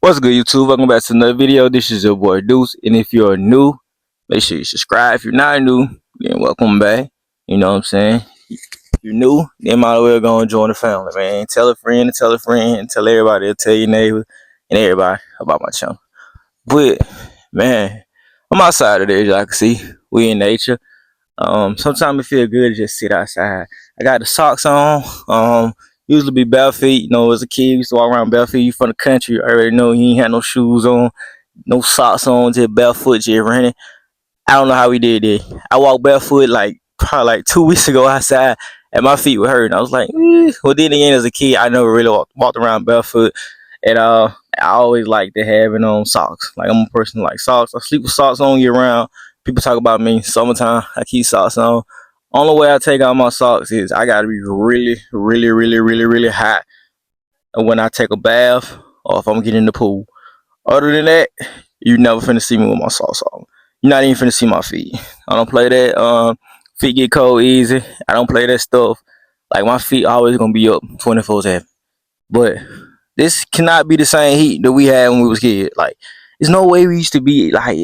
What's good, YouTube? Welcome back to another video. This is your boy Deuce, and if you're new, make sure you subscribe. If you're not new, then welcome back. You know what I'm saying? If you're new, then might as well go and join the family, man. Tell a friend, and tell a friend, and tell everybody, tell your neighbor, and everybody about my channel. But man, I'm outside today, as y'all can see. We in nature. Sometimes it feel good to just sit outside. I got the socks on. Usually be bare feet. You know, as a kid, we used to walk around bare feet. You from the country, you already know you ain't had no shoes on, no socks on, just barefoot, just running. I don't know how we did it. I walked barefoot like probably like 2 weeks ago outside, and my feet were hurting. I was like, well, then again, as a kid, I never really walked around barefoot at all. I always like to having on socks. Like I'm a person who like socks. I sleep with socks on year round. People talk about me summertime. I keep socks on. Only way I take out my socks is I gotta be really, really, really, really, really hot when I take a bath or if I'm getting in the pool. Other than that, you never finna see me with my socks on. You're not even finna see my feet. I don't play that. Feet get cold easy. I don't play that stuff. Like my feet always gonna be up 24/7. But this cannot be the same heat that we had when we was kids. Like, there's no way we used to be like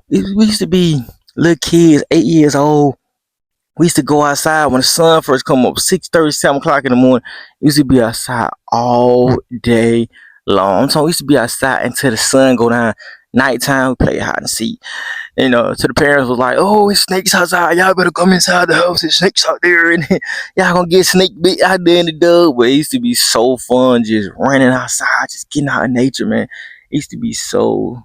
we used to be little kids, 8 years old. We used to go outside when the sun first come up, 6:30, 7 o'clock in the morning. We used to be outside all day long. So we used to be outside until the sun go down. Nighttime, we play hide and seek. You know, to the parents was like, oh, it's snakes outside. Y'all better come inside the house. There's snakes out there. And y'all gonna get snake bit out there in the dug. But it used to be so fun just running outside, just getting out in nature, man. It used to be so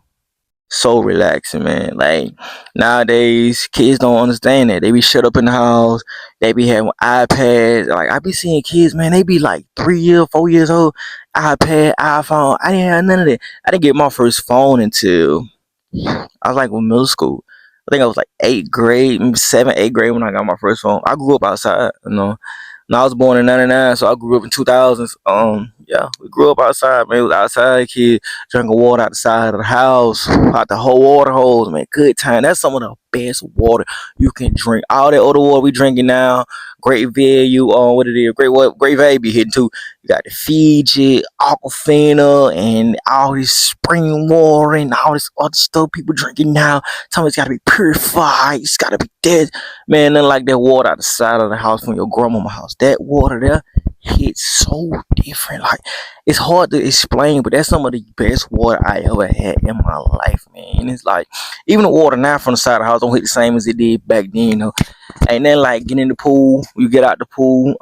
relaxing, man. Like nowadays, kids don't understand that. They be shut up in the house. They be having iPads. Like I be seeing kids, man. They be like 3 years, 4 years old. iPad, iPhone. I didn't have none of that. I didn't get my first phone until I was like in middle school. I think I was like 8th grade, maybe 7th, 8th grade when I got my first phone. I grew up outside, you know. And I was born in '99, so I grew up in 2000's. Yeah, we grew up outside, man. We was outside, kid, drinking water out the side of the house, out the whole water hose, man. Good time. That's some of the best water you can drink. All that other water we drinking now, great value on what it is, great value be hitting too. You got the Fiji, Aquafina, and all this spring water and all this other stuff people drinking now. Tell me it's gotta be purified. It's gotta be dead. Man, nothing like that water out the side of the house from your grandmama's house. That water there hits so different. Like it's hard to explain, but that's some of the best water I ever had in my life, man. And it's like even the water now from the side of the house don't hit the same as it did back then, you know. And then like getting in the pool, you get out the pool,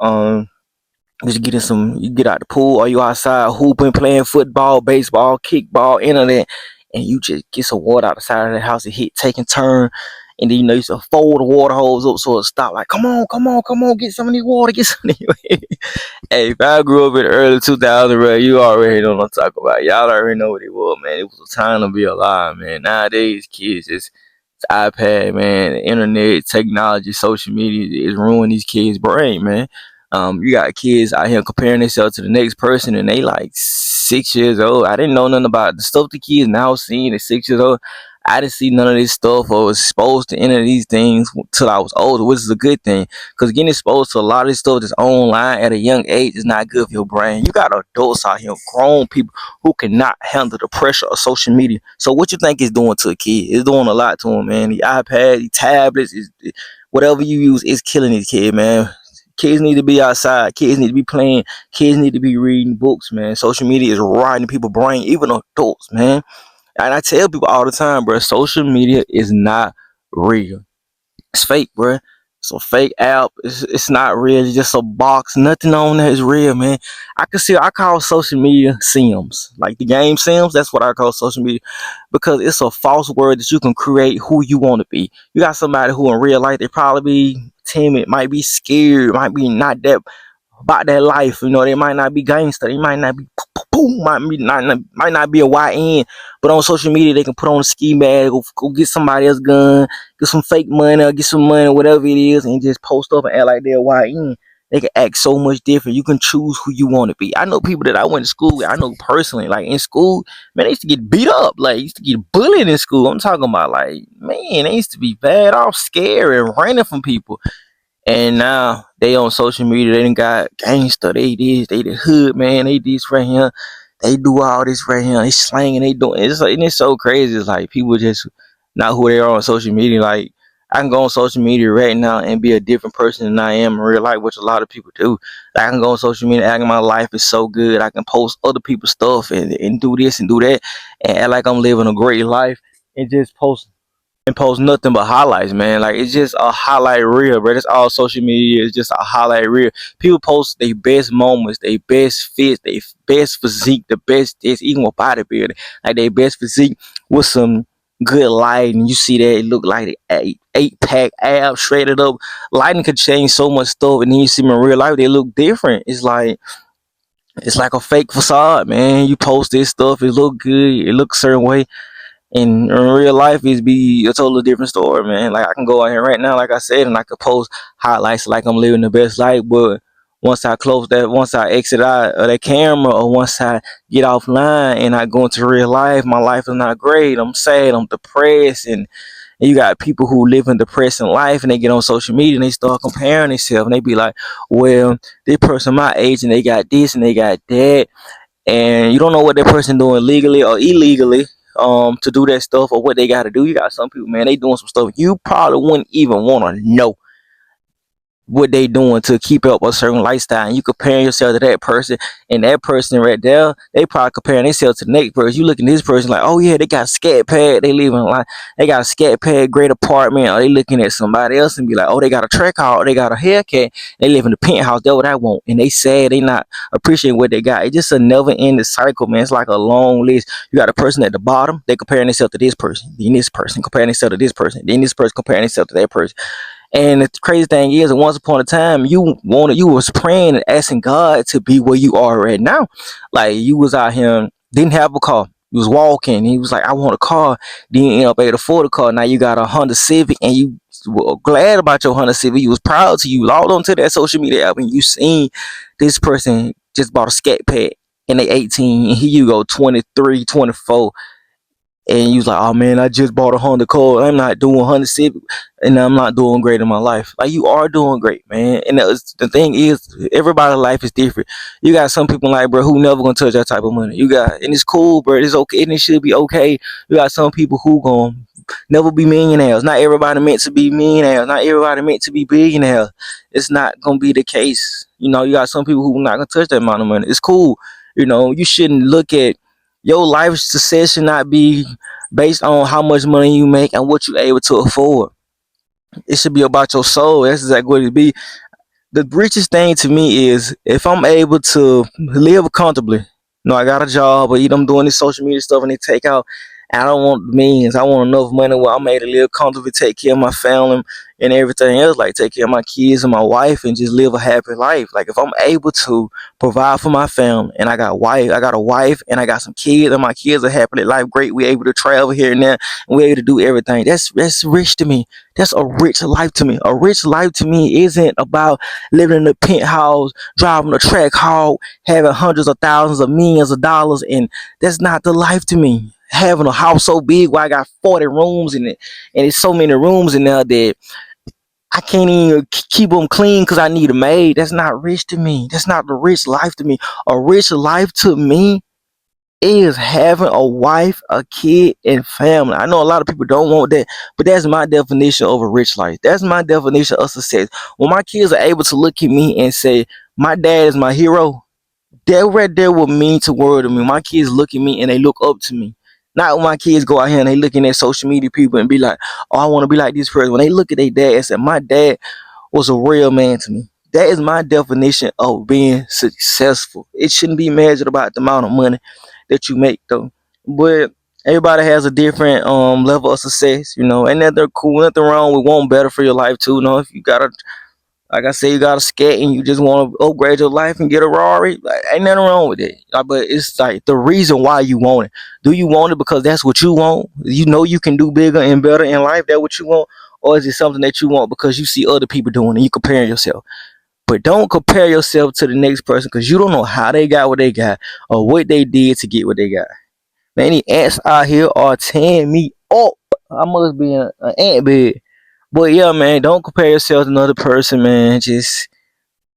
you get out the pool or you outside hooping, playing football, baseball, kickball, internet, and you just get some water out the side of the house and hit taking turn. And then you know you used to fold the water hose up so it stop like come on, come on, come on, get some of this water, get some of this. Hey, if I grew up in the early 2000s, bro, you already know what I'm talking about. Y'all already know what it was, man. It was a time to be alive, man. Nowadays, kids just it's iPad, man, the internet, technology, social media is ruining these kids' brain, man. You got kids out here comparing themselves to the next person, and they like 6 years old. I didn't know nothing about the stuff the kids now seeing at 6 years old. I didn't see none of this stuff or was exposed to any of these things till I was older, which is a good thing. Because getting exposed to a lot of this stuff that's online at a young age is not good for your brain. You got adults out here, grown people who cannot handle the pressure of social media. So what you think it's doing to a kid? It's doing a lot to them, man. The iPad, the tablets, whatever you use, is killing these kids, man. Kids need to be outside. Kids need to be playing. Kids need to be reading books, man. Social media is rotting people's brain, even adults, man. And I tell people all the time, bro, social media is not real. It's fake, bro. It's a fake app. It's not real. It's just a box. Nothing on there is real, man. I call social media Sims. Like the game Sims, that's what I call social media. Because it's a false world that you can create who you want to be. You got somebody who in real life, they probably be timid, might be scared, might be not that about their life. You know, they might not be gangster. They might not be might not be a YN, but on social media they can put on a ski mask, go get somebody else's gun, get some fake money or get some money, whatever it is, and just post up and act like they're YN. They can act so much different. You can choose who you want to be. I know people that I went to school with. I know personally, like in school, man, they used to get beat up. Like, used to get bullied in school. I'm talking about, like, man, they used to be bad off, scared, and running from people. And now they on social media, they done got gangster, they this, they the hood, man, they this right here. they do all this right here. They slanging, they doing it's like, and it's so crazy. It's like people just not who they are on social media. Like I can go on social media right now and be a different person than I am in real life, which a lot of people do. Like, I can go on social media acting my life is so good. I can post other people's stuff and do this and do that and act like I'm living a great life and just post nothing but highlights, man. Like it's just a highlight reel, bro. That's all social media is, just a highlight reel. People post their best moments, their best fits, their best physique, the best this, even with bodybuilding, like their best physique with some good lighting. You see that it look like eight pack abs shredded up. Lighting could change so much stuff, and then you see them in real life, they look different. It's like a fake facade, man. You post this stuff, it look good, it looks a certain way, in real life is be a totally different story, man. Like I can go out here right now, like I said, and I could post highlights like I'm living the best life, but once I exit out of that camera, or once I get offline and I go into real life, my life is not great. I'm sad, I'm depressed, and you got people who live in depressing life and they get on social media and they start comparing themselves and they be like, well, this person my age and they got this and they got that, and you don't know what that person doing legally or illegally to do that stuff, or what they got to do. You got some people, man, they doing some stuff you probably wouldn't even want to know what they doing to keep up a certain lifestyle, and you comparing yourself to that person, and that person right there, they probably comparing themselves to the next person. You looking at this person like, oh yeah, they got scat pad, they living like they got a scat pad, great apartment, or they looking at somebody else and be like, oh, they got a track out, they got a haircut, they live in the penthouse, that's what I want, and they sad, they not appreciating what they got. It's just a never ending cycle, man. It's like a long list. You got a person at the bottom, they comparing themselves to this person, then this person comparing themselves to this person, then this person comparing themselves to that person. And the crazy thing is, once upon a time, you was praying and asking God to be where you are right now. Like you was out here, didn't have a car. You was walking. He was like, I want a car. Then you end up able to afford a car. Now you got a Honda Civic, and you were glad about your Honda Civic. You was proud to you. Logged onto that social media app, and you seen this person just bought a scat pad, and they 18, and here you go, 23, 24, and you was like, oh man, I just bought a Honda car. I'm not doing Honda Civic, and I'm not doing great in my life. Like you are doing great, man. And the thing is, everybody's life is different. You got some people like, bro, who never gonna touch that type of money. You got, and it's cool, bro. It's okay, and it should be okay. You got some people who gonna never be millionaires. Not everybody meant to be millionaires. Not everybody meant to be billionaires. It's not gonna be the case. You got some people who not gonna touch that amount of money. It's cool. You shouldn't look at your life success should not be based on how much money you make and what you're able to afford. It should be about your soul. That's exactly what it be. The richest thing to me is if I'm able to live comfortably. I got a job, but I'm doing this social media stuff and they take out. I don't want millions. I want enough money where I'm able to live comfortably, take care of my family and everything else, like take care of my kids and my wife and just live a happy life. Like if I'm able to provide for my family and I got a wife and I got some kids and my kids are happily life great. We're able to travel here and there and we're able to do everything. That's rich to me. That's a rich life to me. A rich life to me isn't about living in a penthouse, driving a track hog, having hundreds of thousands of millions of dollars, and that's not the life to me. Having a house so big where I got 40 rooms in it, and it's so many rooms in there that I can't even keep them clean because I need a maid. That's not rich to me. That's not the rich life to me. A rich life to me is having a wife, a kid, and family. I know a lot of people don't want that, but that's my definition of a rich life. That's my definition of success. When my kids are able to look at me and say, my dad is my hero, that right there will mean to world to me. My kids look at me and they look up to me. Not when my kids go out here and they looking at social media people and be like, oh, I want to be like this person. When they look at their dad and say, my dad was a real man to me. That is my definition of being successful. It shouldn't be measured about the amount of money that you make though. But everybody has a different level of success, and nothing cool, nothing wrong with wanting better for your life too. If you got a like I say, you got a scat and you just want to upgrade your life and get a Rari, like, ain't nothing wrong with it. But it's like the reason why you want it. Do you want it because that's what you want? You know you can do bigger and better in life. That what you want, or is it something that you want because you see other people doing and you comparing yourself? But don't compare yourself to the next person because you don't know how they got what they got or what they did to get what they got. Man, these ants out here are tearing me up. I must be an ant bed. But yeah, man, don't compare yourself to another person, man. Just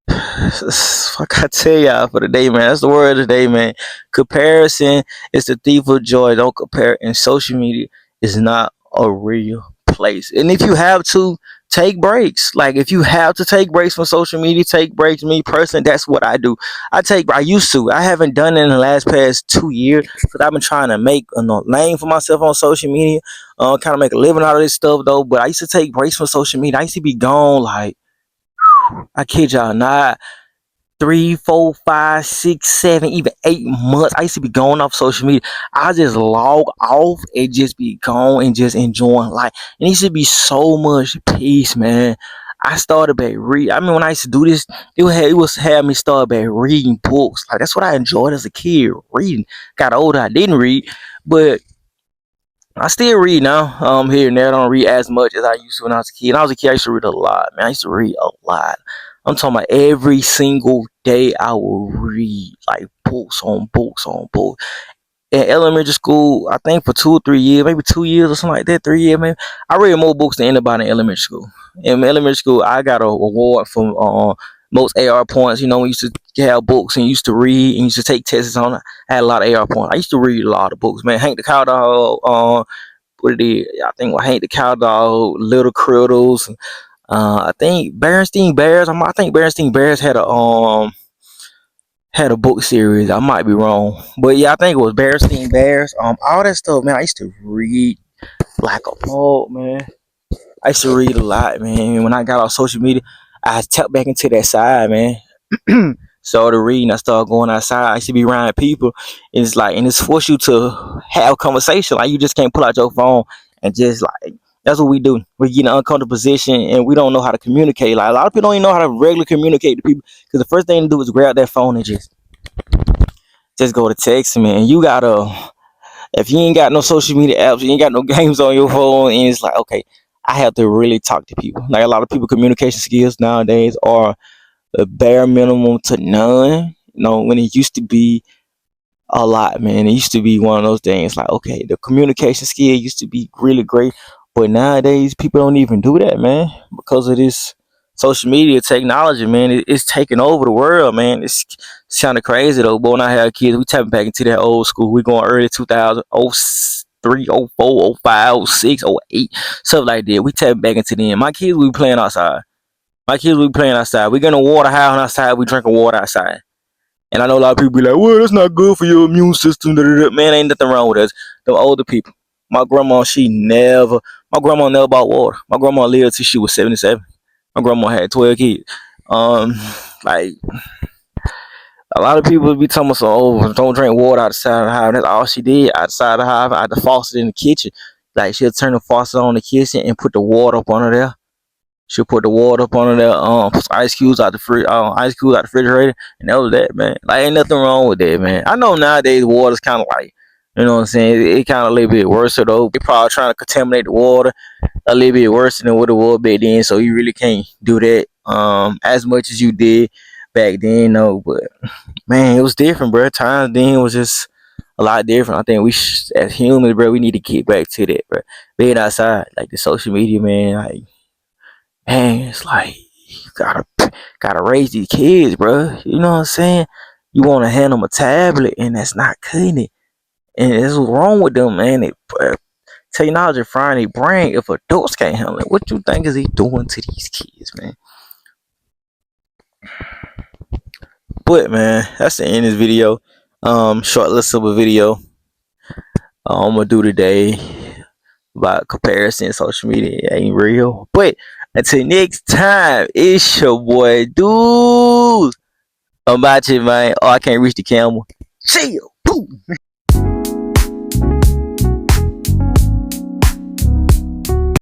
Fuck, I tell y'all for the day, man. That's the word of the day, man. Comparison is the thief of joy. Don't compare. And social media is not a real place. And if you have to take breaks, like if you have to take breaks from social media, take breaks. Me personally, that's what I do. I used to. I haven't done it in the past 2 years because I've been trying to make a name for myself on social media. Kind of make a living out of this stuff though. But I used to take breaks from social media. I used to be gone like I kid y'all not 3, 4, 5, 6, 7, even 8 months. I used to be going off social media. I just log off and just be gone and just enjoying life. And it used to be so much peace, man. I started back read. I mean, when I used to do this, it was had me start back reading books. Like that's what I enjoyed as a kid, reading. Got older, I didn't read, but I still read now. Here and there, I don't read as much as I used to when I was a kid. When I was a kid, I used to read a lot, man. I used to read a lot. I'm talking about every single day I will read like books on books on books. In elementary school, I think for 2 or 3 years, maybe 2 years or something like that, 3 years, man. I read more books than anybody in elementary school. In elementary school, I got an award for most AR points. You know, we used to have books and used to read and used to take tests on it. I had a lot of AR points. I used to read a lot of books, man. Hank the Cowdog, what it is. I think what Hank the Cowdog, Little Crittles. I think Berenstain Bears. I think Berenstain Bears had a book series. I might be wrong, but yeah, I think it was Berenstain Bears. All that stuff, man. I used to read like a bug, man. I used to read a lot, man. And when I got off social media, I tapped back into that side, man. Started reading. I started going outside. I used to be around people. And it's like, and it's forced you to have a conversation. Like you just can't pull out your phone and just like that's what we do. We get in an uncomfortable position and we don't know how to communicate. Like a lot of people don't even know how to regularly communicate to people because the first thing to do is grab that phone and just go to text, man. You gotta if you ain't got no social media apps, you ain't got no games on your phone, and it's like, okay, I have to really talk to people. Like a lot of people, communication skills nowadays are a bare minimum to none. You know, when it used to be a lot, man. It used to be one of those things like, okay, the communication skill used to be really great, but nowadays people don't even do that, man, because of this social media technology, man. It's taking over the world, man. It's kind of crazy though. But when I had kids, we tapping back into that old school. We going early 2000, 03, 04, 05, 06, 08, stuff like that. We tapping back into them. My kids, we playing outside. My kids, we playing outside. We getting a water high outside. We drinking water outside. And I know a lot of people be like, well, that's not good for your immune system. Da, da, da. Man, ain't nothing wrong with us. The older people. My grandma never bought water. My grandma lived till she was 77. My grandma had 12 kids. Um, like, a lot of people be telling us, oh, don't drink water outside of the house. That's all she did outside of the house. I had the faucet in the kitchen. Like, she'll turn the faucet on in the kitchen and put the water up under there. She'll put the water up under there, put some ice cubes out the ice cubes out the refrigerator, and that was that, man. Like ain't nothing wrong with that, man. I know nowadays water's kind of like, you know what I'm saying? It kind of a little bit worse though. They probably trying to contaminate the water a little bit worse than what it was back then, so you really can't do that as much as you did back then, no. But man, it was different, bro. Times then was just a lot different. I think as humans, bro, we need to get back to that, bro. Being outside, like the social media, man, like man, it's like you gotta raise these kids, bro. You know what I'm saying? You want to hand them a tablet, and that's not cutting it. And that's what's wrong with them, man. Technology frying their brain. If adults can't handle it, what you think is he doing to these kids, man? But man, that's the end of this video. Short little simple video. I'm gonna do today about comparison. Social media ain't real. But until next time, it's your boy, dude. I'm about you, man. Oh, I can't reach the camera. Chill. Boom.